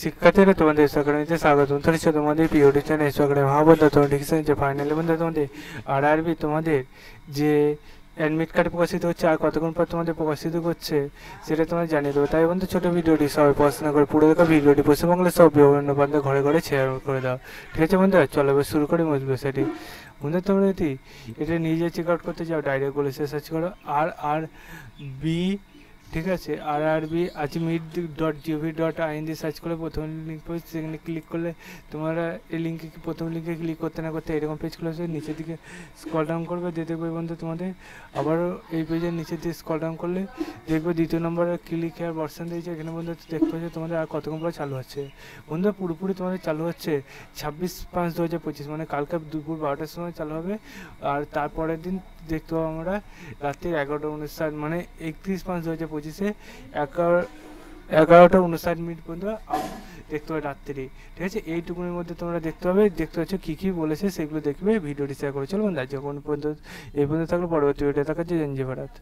শিক্ষার্থীরা তোমাদের একাডেমিতে স্বাগতম। চলেছে তোমাদের পিওটি চ্যানেল একাডেমি। হ্যাঁ বন্ধু, তোমরা দেখেছেন যে ফাইনালি বন্ধু তোমাদের আরআরবি তোমাদের যে অ্যাডমিট কার্ড প্রকাশিত হচ্ছে আর কতক্ষণ পর তোমাদের প্রকাশিত করছে সেটা তোমাদের জানিয়ে দেবো। তাই বন্ধু ছোটো ভিডিওটি সবাই পড়াশোনা করে পুরো দেখা ভিডিওটি পশ্চিমবঙ্গের সব বিভিন্ন প্রান্তে ঘরে ঘরে শেয়ার করে দাও। ঠিক আছে বন্ধু, চলো এবার শুরু করি মূল বিষয়টি। বন্ধু তোমরা যদি এটা নিজে চেক আউট করতে চাও ডাইরেক্ট বলে সার্চ করো RRB, ঠিক আছে, RRB ajmeet.gov.in দিয়ে সার্চ করে প্রথম লিঙ্ক পেজ, সেখানে ক্লিক করলে তোমরা এই লিঙ্কে প্রথম লিঙ্কে ক্লিক করতে না করতে এরকম পেজ খুলে আসবে। নিচের দিকে স্ক্রল ডাউন করবে, দিয়ে দেখবে বন্ধু তোমাদের আবারও এই পেজের নিচের দিকে স্ক্রল ডাউন করলে দেখবে দ্বিতীয় নম্বরে ক্লিক হেয়ার ভার্সন দিয়েছে। এখানে বন্ধু দেখতে পাচ্ছ তোমাদের আর কতক্ষণ পরে চালু হচ্ছে। বন্ধু পুরোপুরি তোমাদের চালু হচ্ছে 26/5/2025, মানে কালকে দুপুর 12টার সময় চালু হবে। আর তারপরের দিন দেখতে পাবো আমরা রাত্রি 11:59, মানে 31/5/2025 11:59 পর্যন্ত দেখতে পাবে রাত্রি। ঠিক আছে, এইটুকুনের মধ্যে তোমরা দেখতে পাচ্ছ কী কী বলেছে সেগুলো দেখবে। ভিডিওটি শেয়ার করে চলো বন্ধু, যখন পর্যন্ত এই পর্যন্ত থাকলে পরবর্তী ভিডিও দেখার জন্য জয় ভারত।